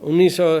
1900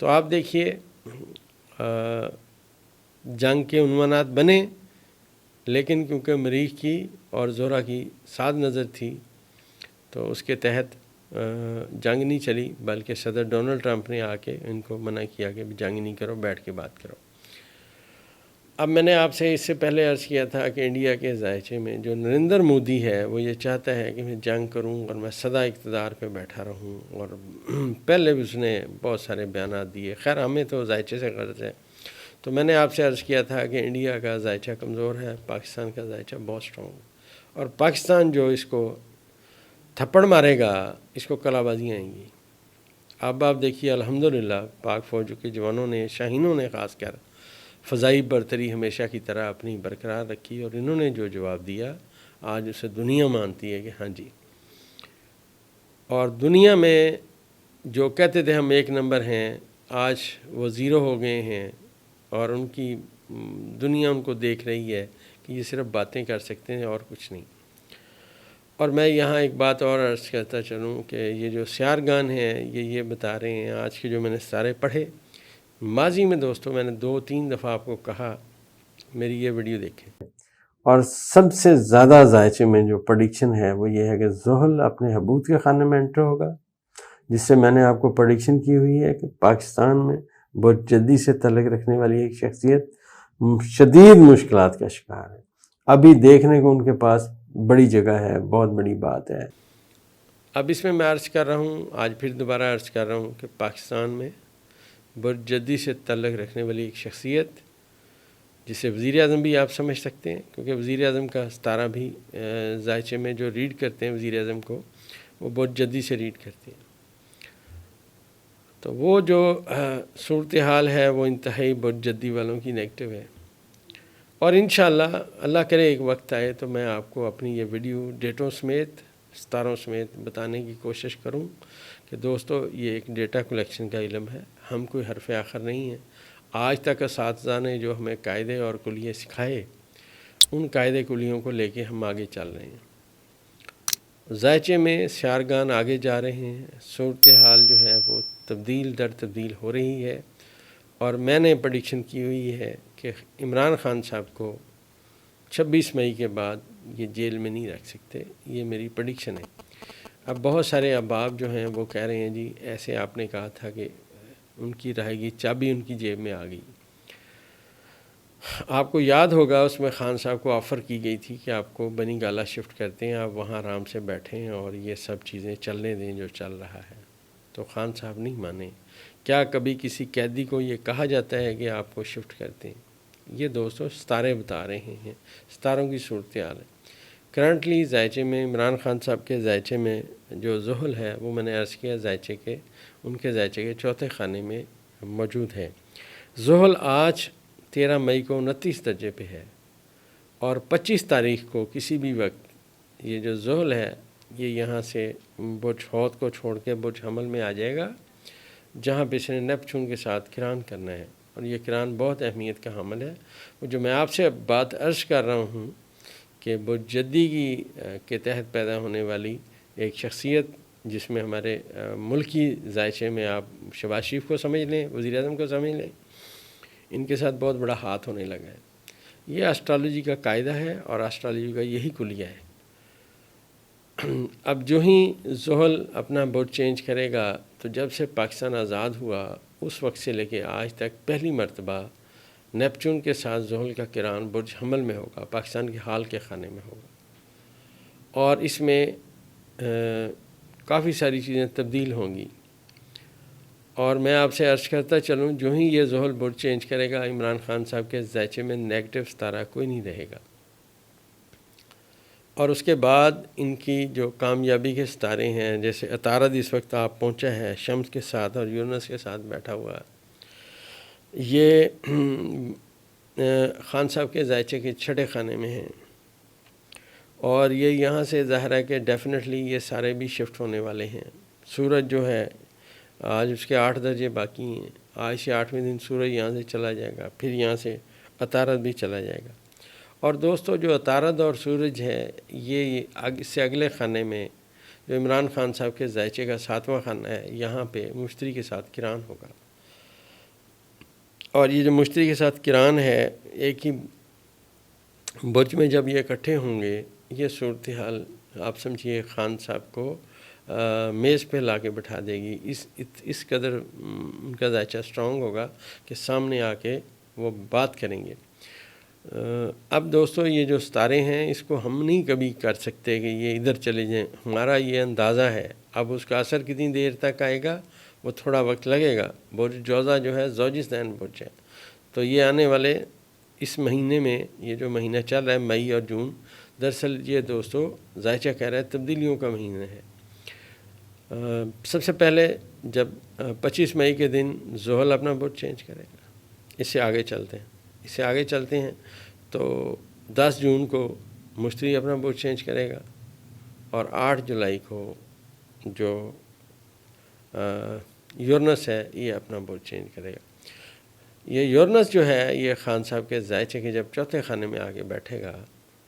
تو آپ دیکھیے جنگ کے عنوانات بنے، لیکن کیونکہ مریخ کی اور زہرہ کی ساتھ نظر تھی تو اس کے تحت جنگ نہیں چلی، بلکہ صدر ڈونلڈ ٹرمپ نے آ کے ان کو منع کیا کہ جنگ نہیں کرو، بیٹھ کے بات کرو۔ اب میں نے آپ سے اس سے پہلے عرض کیا تھا کہ انڈیا کے ذائچے میں جو نریندر مودی ہے وہ یہ چاہتا ہے کہ میں جنگ کروں اور میں سدا اقتدار پہ بیٹھا رہوں، اور پہلے بھی اس نے بہت سارے بیانات دیے۔ خیر ہمیں تو ذائچے سے غرض ہے، تو میں نے آپ سے عرض کیا تھا کہ انڈیا کا ذائچہ کمزور ہے، پاکستان کا ذائچہ بہت اسٹرانگ، اور پاکستان جو اس کو تھپڑ مارے گا اس کو کلا بازیاں آئیں گی۔ اب آپ دیکھیے الحمدللہ پاک فوج کے جوانوں نے، شاہینوں نے خاص کر فضائی برتری ہمیشہ کی طرح اپنی برقرار رکھی، اور انہوں نے جو جواب دیا آج اسے دنیا مانتی ہے کہ ہاں جی، اور دنیا میں جو کہتے تھے ہم ایک نمبر ہیں آج وہ زیرو ہو گئے ہیں، اور ان کی دنیا ان کو دیکھ رہی ہے کہ یہ صرف باتیں کر سکتے ہیں اور کچھ نہیں۔ اور میں یہاں ایک بات اور عرض کرتا چلوں کہ یہ جو سیارگان ہیں یہ بتا رہے ہیں، آج کے جو میں نے ستارے پڑھے، ماضی میں دوستوں میں نے 2-3 دفعہ آپ کو کہا میری یہ ویڈیو دیکھیں، اور سب سے زیادہ ذائچے میں جو پریڈکشن ہے وہ یہ ہے کہ زحل اپنے حبوط کے خانے میں انٹر ہوگا، جس سے میں نے آپ کو پریڈکشن کی ہوئی ہے کہ پاکستان میں بہت جدی سے تعلق رکھنے والی ایک شخصیت شدید مشکلات کا شکار ہے۔ ابھی دیکھنے کو ان کے پاس بڑی جگہ ہے، بہت بڑی بات ہے۔ اب اس میں عرض کر رہا ہوں، آج پھر دوبارہ عرض کر رہا ہوں کہ پاکستان میں بہت جدی سے تعلق رکھنے والی ایک شخصیت، جسے وزیر اعظم بھی آپ سمجھ سکتے ہیں، کیونکہ وزیر اعظم کا ستارہ بھی ذائچے میں جو ریڈ کرتے ہیں وزیر اعظم کو، وہ بہت جدی سے ریڈ کرتے ہیں۔ تو وہ جو صورتحال ہے وہ انتہائی بہت جدی والوں کی نیگیٹو ہے، اور انشاءاللہ اللہ کرے ایک وقت آئے تو میں آپ کو اپنی یہ ویڈیو ڈیٹوں سمیت، ستاروں سمیت بتانے کی کوشش کروں کہ دوستو یہ ایک ڈیٹا کلیکشن کا علم ہے، ہم کوئی حرف آخر نہیں ہے۔ آج تک اساتذہ نے جو ہمیں قاعدے اور کلیے سکھائے، ان قاعدے کلیوں کو لے کے ہم آگے چل رہے ہیں۔ ذائچے میں سیارگان آگے جا رہے ہیں، صورتحال جو ہے وہ تبدیل در تبدیل ہو رہی ہے، اور میں نے پریڈکشن کی ہوئی ہے کہ عمران خان صاحب کو 26 مئی کے بعد یہ جیل میں نہیں رکھ سکتے، یہ میری پریڈکشن ہے۔ اب بہت سارے احباب جو ہیں وہ کہہ رہے ہیں جی ایسے آپ نے کہا تھا کہ ان کی رہے گی چابی ان کی جیب میں آ گئی۔ آپ کو یاد ہوگا اس میں خان صاحب کو آفر کی گئی تھی کہ آپ کو بنی گالا شفٹ کرتے ہیں، آپ وہاں آرام سے بیٹھیں اور یہ سب چیزیں چلنے دیں جو چل رہا ہے، تو خان صاحب نہیں مانے۔ کیا کبھی کسی قیدی کو یہ کہا جاتا ہے کہ آپ کو شفٹ کرتے ہیں؟ یہ دوستو ستارے بتا رہے ہیں، ستاروں کی صورتحال ہے۔ کرنٹلی ذائچے میں عمران خان صاحب کے ذائچے میں جو زحل ہے وہ میں نے عرض کیا ذائچے کے، ان کے ذائچے کے چوتھے خانے میں موجود ہے۔ زحل آج 13 مئی کو 29 درجے پہ ہے، اور 25 تاریخ کو کسی بھی وقت یہ جو زحل ہے یہ یہاں سے برج حوت کو چھوڑ کے برج حمل میں آ جائے گا، جہاں پہ اس نے نیپچون کے ساتھ کران کرنا ہے، اور یہ کران بہت اہمیت کا حامل ہے۔ وہ جو میں آپ سے بات عرض کر رہا ہوں کہ برج جدی کے تحت پیدا ہونے والی ایک شخصیت، جس میں ہمارے ملکی ذائچے میں آپ شہباز شریف کو سمجھ لیں، وزیر اعظم کو سمجھ لیں، ان کے ساتھ بہت بڑا ہاتھ ہونے لگا ہے۔ یہ اسٹرالوجی کا قاعدہ ہے اور اسٹرالوجی کا یہی کلیہ ہے۔ اب جو ہی زحل اپنا برج چینج کرے گا تو جب سے پاکستان آزاد ہوا اس وقت سے لے کے آج تک پہلی مرتبہ نیپچون کے ساتھ زحل کا کران برج حمل میں ہوگا، پاکستان کے حال کے خانے میں ہوگا، اور اس میں کافی ساری چیزیں تبدیل ہوں گی۔ اور میں آپ سے عرض کرتا چلوں جو ہی یہ زحل برج چینج کرے گا، عمران خان صاحب کے ذائچے میں نیگیٹو ستارہ کوئی نہیں رہے گا، اور اس کے بعد ان کی جو کامیابی کے ستارے ہیں، جیسے عطارد اس وقت آپ پہنچا ہے شمس کے ساتھ اور یونس کے ساتھ بیٹھا ہوا ہے، یہ خان صاحب کے ذائچے کے چھٹے خانے میں ہیں، اور یہ یہاں سے ظاہر ہے کہ ڈیفینیٹلی یہ سارے بھی شفٹ ہونے والے ہیں۔ سورج جو ہے آج اس کے 8 درجے باقی ہیں، آج سے 8ویں دن سورج یہاں سے چلا جائے گا، پھر یہاں سے عطارد بھی چلا جائے گا۔ اور دوستو جو عطارد اور سورج ہے یہ اس سے اگلے خانے میں جو عمران خان صاحب کے ذائچے کا 7واں خانہ ہے، یہاں پہ مشتری کے ساتھ کران ہوگا، اور یہ جو مشتری کے ساتھ کران ہے، ایک ہی برج میں جب یہ اکٹھے ہوں گے، یہ صورتحال آپ سمجھیے خان صاحب کو میز پہ لا کے بٹھا دے گی. اس قدر ان کا ذائچہ اسٹرانگ ہوگا کہ سامنے آ کے وہ بات کریں گے. اب دوستو یہ جو ستارے ہیں اس کو ہم نہیں کبھی کر سکتے کہ یہ ادھر چلے جائیں. ہمارا یہ اندازہ ہے. اب اس کا اثر کتنی دیر تک آئے گا وہ تھوڑا وقت لگے گا. برج جوزہ جو ہے زوجستان برج ہے، تو یہ آنے والے اس مہینے میں، یہ جو مہینہ چل رہا ہے مئی اور جون، دراصل یہ دوستو ذائچہ کہہ رہا ہے تبدیلیوں کا مہینہ ہے. سب سے پہلے جب 25 مئی کے دن زحل اپنا برج چینج کرے گا. اس سے آگے چلتے ہیں تو 10 جون کو مشتری اپنا برج چینج کرے گا، اور 8 جولائی کو جو یورنس ہے یہ اپنا برج چینج کرے گا. یہ یورنس جو ہے یہ خان صاحب کے ذائچے کے جب چوتھے خانے میں آ کے بیٹھے گا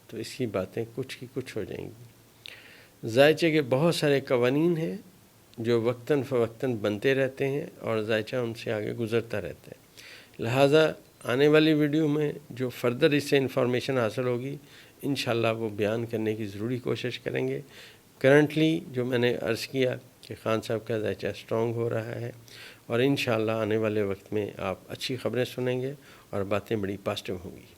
تو اس کی باتیں کچھ کی کچھ ہو جائیں گی. ذائچے کے بہت سارے قوانین ہیں جو وقتاً فوقتاً بنتے رہتے ہیں اور ذائچہ ان سے آگے گزرتا رہتا ہے. لہٰذا آنے والی ویڈیو میں جو فردر اس سے انفارمیشن حاصل ہوگی انشاءاللہ وہ بیان کرنے کی ضروری کوشش کریں گے. کرنٹلی جو میں نے عرض کیا کہ خان صاحب کا ذائچہ اسٹرانگ ہو رہا ہے، اور انشاءاللہ آنے والے وقت میں آپ اچھی خبریں سنیں گے اور باتیں بڑی پازیٹیو ہوں گی.